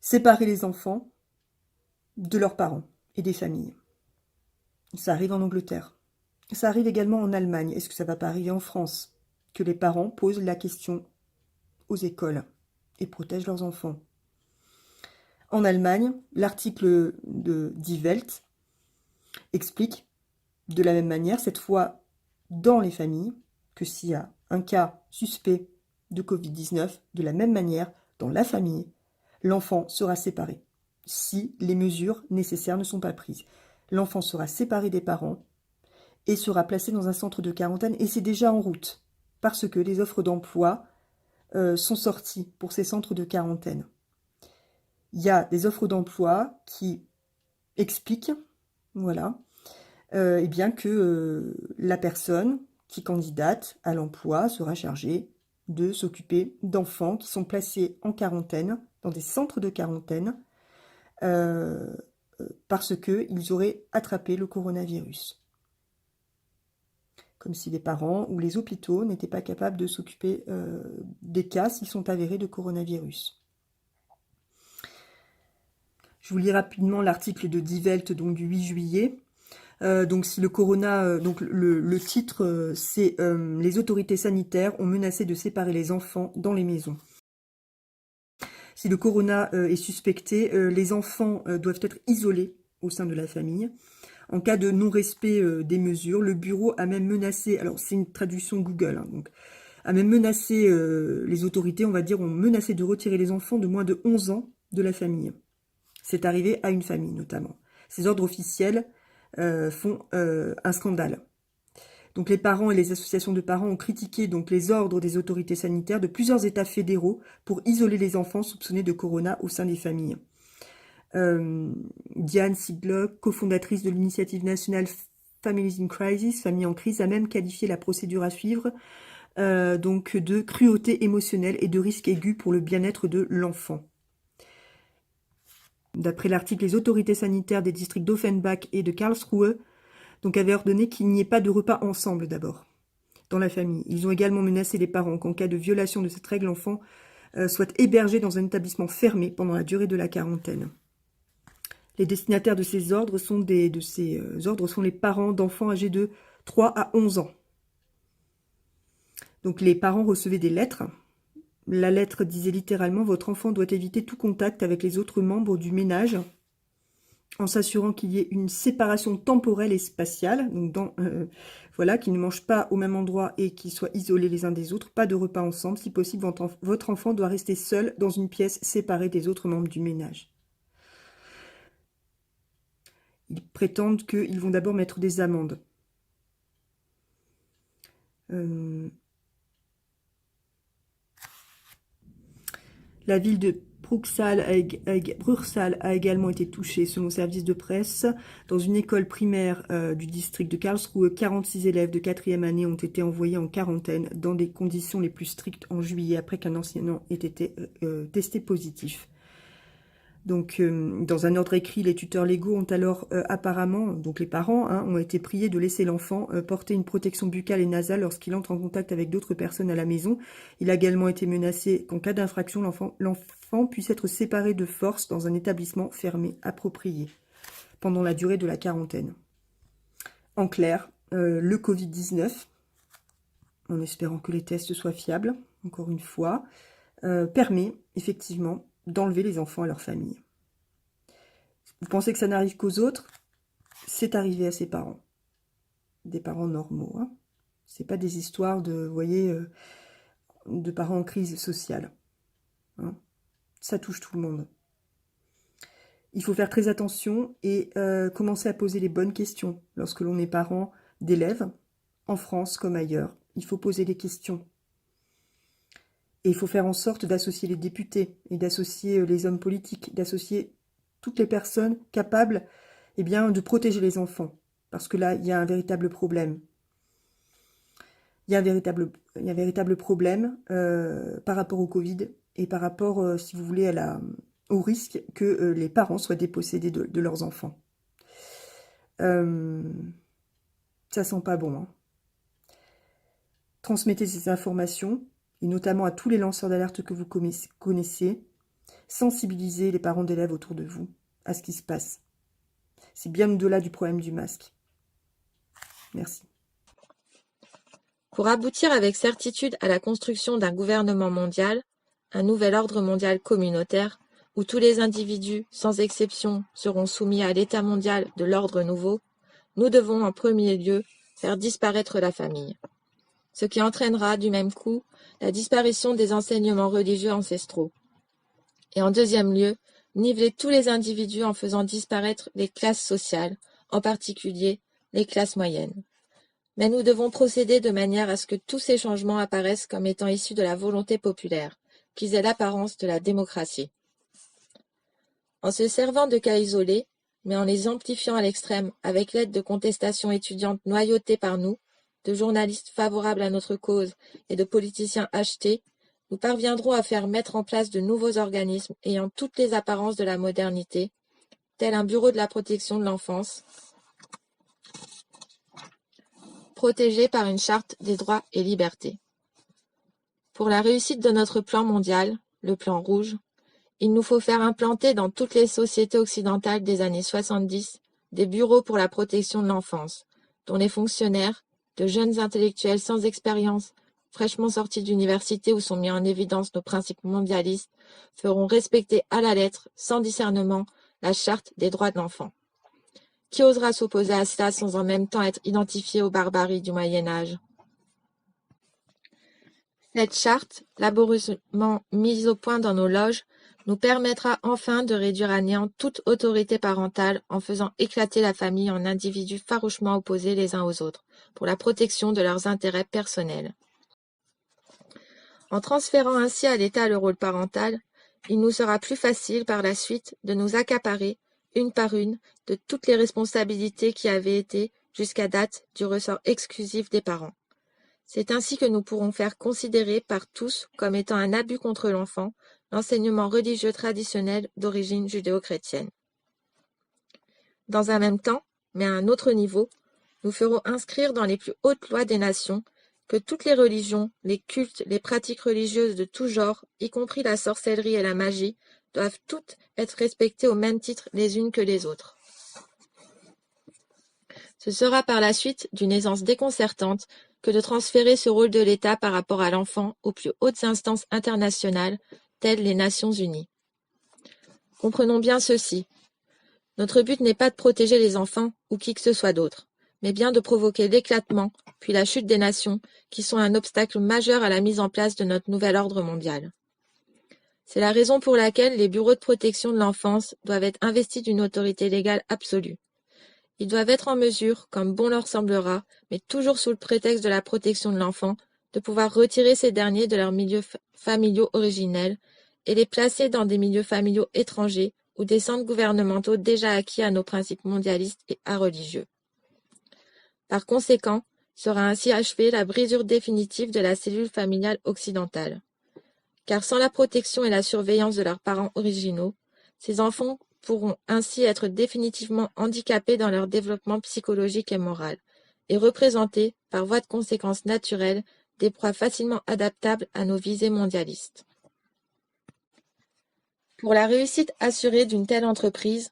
séparer les enfants de leurs parents et des familles. Ça arrive en Angleterre. Ça arrive également en Allemagne. Est-ce que ça va pas arriver en France? Que les parents posent la question aux écoles et protègent leurs enfants. En Allemagne, l'article de Die Welt explique de la même manière, cette fois dans les familles, que s'il y a un cas suspect de Covid-19, de la même manière, dans la famille, l'enfant sera séparé si les mesures nécessaires ne sont pas prises. L'enfant sera séparé des parents et sera placé dans un centre de quarantaine, et c'est déjà en route, parce que les offres d'emploi sont sorties pour ces centres de quarantaine. Il y a des offres d'emploi qui expliquent, voilà, eh bien que la personne qui candidate à l'emploi sera chargée de s'occuper d'enfants qui sont placés en quarantaine, dans des centres de quarantaine, euh, parce qu'ils auraient attrapé le coronavirus. Comme si les parents ou les hôpitaux n'étaient pas capables de s'occuper des cas s'ils sont avérés de coronavirus. Je vous lis rapidement l'article de Die Welt, donc du 8 juillet. Donc si le corona, donc le titre, c'est les autorités sanitaires ont menacé de séparer les enfants dans les maisons. Si le corona est suspecté, les enfants doivent être isolés au sein de la famille. En cas de non-respect des mesures, le bureau a même menacé, alors c'est une traduction Google, hein, donc, a même menacé, les autorités, on va dire, ont menacé de retirer les enfants de moins de 11 ans de la famille. C'est arrivé à une famille notamment. Ces ordres officiels font un scandale. Donc les parents et les associations de parents ont critiqué donc les ordres des autorités sanitaires de plusieurs États fédéraux pour isoler les enfants soupçonnés de corona au sein des familles. Diane Siglock, cofondatrice de l'initiative nationale Families in Crisis, Famille en crise, a même qualifié la procédure à suivre donc de cruauté émotionnelle et de risque aigu pour le bien-être de l'enfant. D'après l'article, les autorités sanitaires des districts d'Offenbach et de Karlsruhe donc avaient ordonné qu'il n'y ait pas de repas ensemble d'abord, dans la famille. Ils ont également menacé les parents qu'en cas de violation de cette règle, l'enfant soit hébergé dans un établissement fermé pendant la durée de la quarantaine. Les destinataires de ces ordres sont, les parents d'enfants âgés de 3 à 11 ans. Donc les parents recevaient des lettres. La lettre disait littéralement « Votre enfant doit éviter tout contact avec les autres membres du ménage en s'assurant qu'il y ait une séparation temporelle et spatiale, donc voilà, qu'ils ne mangent pas au même endroit et qu'ils soient isolés les uns des autres, pas de repas ensemble. Si possible, votre enfant doit rester seul dans une pièce séparée des autres membres du ménage. » Ils prétendent qu'ils vont d'abord mettre des amendes. La ville de Bruxelles a également été touchée, selon le service de presse. Dans une école primaire du district de Karlsruhe, 46 élèves de 4e année ont été envoyés en quarantaine dans des conditions les plus strictes en juillet, après qu'un enseignant ait été testé positif. Donc, dans un ordre écrit, les tuteurs légaux ont alors apparemment, donc les parents, ont été priés de laisser l'enfant porter une protection buccale et nasale lorsqu'il entre en contact avec d'autres personnes à la maison. Il a également été menacé qu'en cas d'infraction, l'enfant puisse être séparé de force dans un établissement fermé approprié pendant la durée de la quarantaine. En clair, le Covid-19, en espérant que les tests soient fiables, encore une fois, permet effectivement d'enlever les enfants à leur famille. Vous pensez que ça n'arrive qu'aux autres? C'est arrivé à ses parents. Des parents normaux. Hein. C'est pas des histoires de, vous voyez, de parents en crise sociale. Hein. Ça touche tout le monde. Il faut faire très attention et commencer à poser les bonnes questions lorsque l'on est parent d'élèves, en France comme ailleurs. Il faut poser les questions. Et il faut faire en sorte d'associer les députés et d'associer les hommes politiques, d'associer toutes les personnes capables de protéger les enfants. Parce que là, il y a un véritable problème. Il y a un véritable problème par rapport au Covid et par rapport, si vous voulez, au risque que les parents soient dépossédés de leurs enfants. Ça sent pas bon. Hein. Transmettez ces informations, et notamment à tous les lanceurs d'alerte que vous connaissez. sensibiliser les parents d'élèves autour de vous à ce qui se passe. C'est bien au-delà du problème du masque. Merci. Pour aboutir avec certitude à la construction d'un gouvernement mondial, un nouvel ordre mondial communautaire, où tous les individus, sans exception, seront soumis à l'état mondial de l'ordre nouveau, nous devons en premier lieu faire disparaître la famille. Ce qui entraînera du même coup la disparition des enseignements religieux ancestraux. Et en deuxième lieu, niveler tous les individus en faisant disparaître les classes sociales, en particulier les classes moyennes. Mais nous devons procéder de manière à ce que tous ces changements apparaissent comme étant issus de la volonté populaire, qu'ils aient l'apparence de la démocratie. En se servant de cas isolés, mais en les amplifiant à l'extrême avec l'aide de contestations étudiantes noyautées par nous, de journalistes favorables à notre cause et de politiciens achetés, nous parviendrons à faire mettre en place de nouveaux organismes ayant toutes les apparences de la modernité, tel un bureau de la protection de l'enfance, protégé par une charte des droits et libertés. Pour la réussite de notre plan mondial, le plan rouge, il nous faut faire implanter dans toutes les sociétés occidentales des années 70 des bureaux pour la protection de l'enfance, dont les fonctionnaires, de jeunes intellectuels sans expérience, fraîchement sortis d'université où sont mis en évidence nos principes mondialistes, feront respecter à la lettre, sans discernement, la charte des droits de l'enfant. Qui osera s'opposer à cela sans en même temps être identifié aux barbaries du Moyen-Âge? Cette charte, laborieusement mise au point dans nos loges, nous permettra enfin de réduire à néant toute autorité parentale en faisant éclater la famille en individus farouchement opposés les uns aux autres, pour la protection de leurs intérêts personnels. En transférant ainsi à l'État le rôle parental, il nous sera plus facile par la suite de nous accaparer, une par une, de toutes les responsabilités qui avaient été, jusqu'à date, du ressort exclusif des parents. C'est ainsi que nous pourrons faire considérer par tous comme étant un abus contre l'enfant l'enseignement religieux traditionnel d'origine judéo-chrétienne. Dans un même temps, mais à un autre niveau, nous ferons inscrire dans les plus hautes lois des nations que toutes les religions, les cultes, les pratiques religieuses de tout genre, y compris la sorcellerie et la magie, doivent toutes être respectées au même titre les unes que les autres. Ce sera par la suite d'une aisance déconcertante que de transférer ce rôle de l'État par rapport à l'enfant aux plus hautes instances internationales, telles les Nations Unies. Comprenons bien ceci. Notre but n'est pas de protéger les enfants ou qui que ce soit d'autre, mais bien de provoquer l'éclatement, puis la chute des nations, qui sont un obstacle majeur à la mise en place de notre nouvel ordre mondial. C'est la raison pour laquelle les bureaux de protection de l'enfance doivent être investis d'une autorité légale absolue. Ils doivent être en mesure, comme bon leur semblera, mais toujours sous le prétexte de la protection de l'enfant, de pouvoir retirer ces derniers de leurs milieux familiaux originels et les placer dans des milieux familiaux étrangers ou des centres gouvernementaux déjà acquis à nos principes mondialistes et religieux. Par conséquent, sera ainsi achevée la brisure définitive de la cellule familiale occidentale. Car sans la protection et la surveillance de leurs parents originaux, ces enfants pourront ainsi être définitivement handicapés dans leur développement psychologique et moral, et représenter, par voie de conséquence naturelle, des proies facilement adaptables à nos visées mondialistes. Pour la réussite assurée d'une telle entreprise,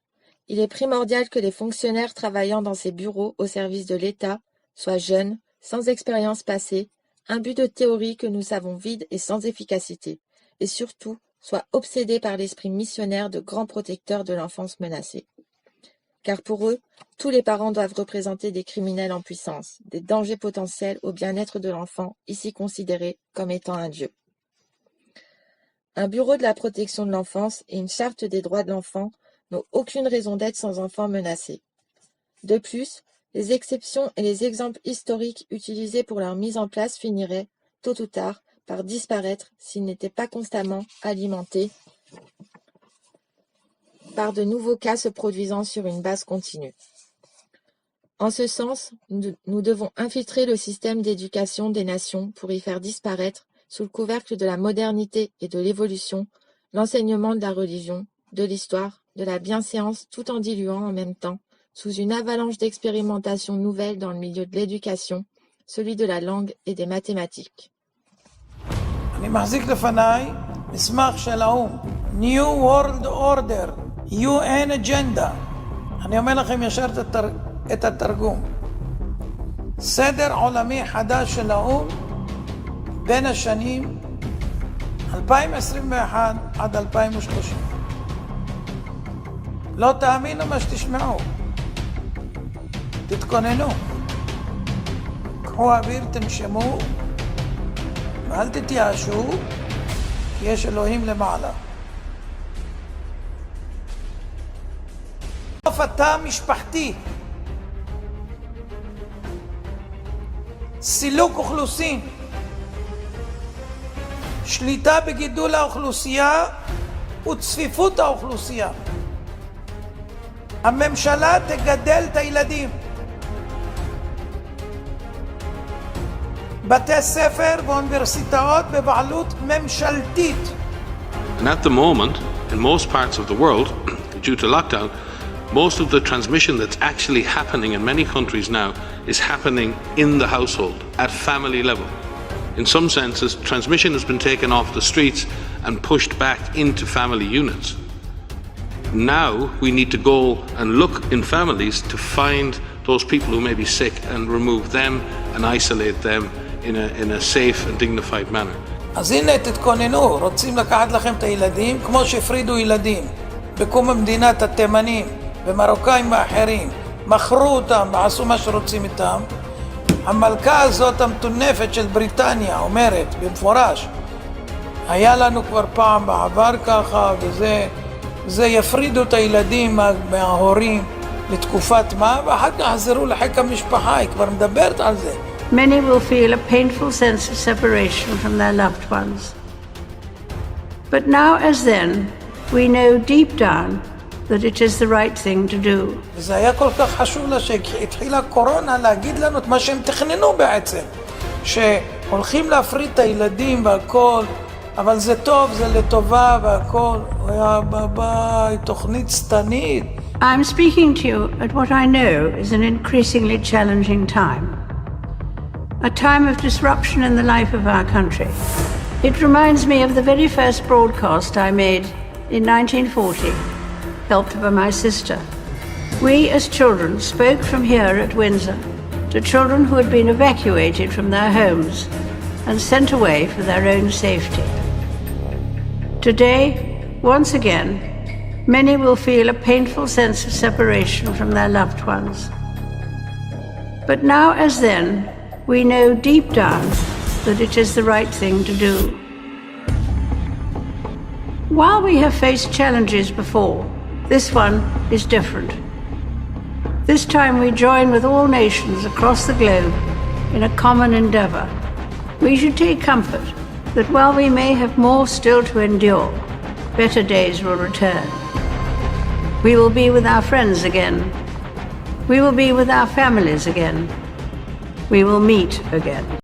il est primordial que les fonctionnaires travaillant dans ces bureaux au service de l'État soient jeunes, sans expérience passée, imbus de théories que nous savons vides et sans efficacité, et surtout soient obsédés par l'esprit missionnaire de grands protecteurs de l'enfance menacée. Car pour eux, tous les parents doivent représenter des criminels en puissance, des dangers potentiels au bien-être de l'enfant, ici considéré comme étant un dieu. Un bureau de la protection de l'enfance et une charte des droits de l'enfant n'ont aucune raison d'être sans enfants menacés. De plus, les exceptions et les exemples historiques utilisés pour leur mise en place finiraient, tôt ou tard, par disparaître s'ils n'étaient pas constamment alimentés par de nouveaux cas se produisant sur une base continue. En ce sens, nous devons infiltrer le système d'éducation des nations pour y faire disparaître, sous le couvercle de la modernité et de l'évolution, l'enseignement de la religion, de l'histoire, de la bienséance, tout en diluant en même temps, sous une avalanche d'expérimentations nouvelles dans le milieu de l'éducation, celui de la langue et des mathématiques. אני מחזיק לפניי מסמך של האו"ם New World Order, UN Agenda. אני אומר לכם ישר את התרגום. סדר עולמי חדש של האו"ם בין השנים 2021 עד 2030. לא תאמינו מה שתשמעו. תתכוננו. קחו אוויר, תנשמו, ואל תתייאשו, כי יש אלוהים למעלה. התא משפחתי, סילוק אוכלוסין, שליטה בגידול האוכלוסייה וצפיפות האוכלוסייה. הממשלה תגדל את הילדים. בתי ספר ואוניברסיטאות בבעלות ממשלתית. And at the moment, in most parts of the world, due to lockdown, most of the transmission that's actually happening in many countries now is happening in the household, at family level. In some senses, transmission has been taken off the streets and pushed back into family units. Now we need to go and look in families to find those people who may be sick and remove them and isolate them in a safe and dignified manner. אז הנה תתכוננו, רוצים לקחת לכם את הילדים כמו שהפרידו ילדים בקום המדינת התימנים ומרוקאים ואחרים, מכרו אותם ועשו מה שרוצים איתם. המלכה הזאת המטונפת של בריטניה אומרת במפורש, היה לנו כבר פעם בעבר ככה, וזה יפרידו את הילדים מההורים לתקופת מה, ואחר כך יחזרו לחיק המשפחה, היא כבר מדברת על זה. Many will feel a painful sense of separation from their loved ones. But now as then, we know deep down that it is the right thing to do. זה היה כל כך חשוב לה שהתחילה הקורונה להגיד לנו את מה שהם תכננו בעצם, שהולכים להפריד את הילדים והכל, אבל זה טוב, זה לטובה והכל. היה ביי, תוכנית שטנית. I'm speaking to you at what I know is an increasingly challenging time. A time of disruption in the life of our country. It reminds me of the very first broadcast I made in 1940, helped by my sister. We as children spoke from here at Windsor to children who had been evacuated from their homes and sent away for their own safety. Today, once again, many will feel a painful sense of separation from their loved ones. But now as then, we know deep down that it is the right thing to do. While we have faced challenges before, this one is different. This time we join with all nations across the globe in a common endeavor. We should take comfort that while we may have more still to endure, better days will return. We will be with our friends again. We will be with our families again. We will meet again.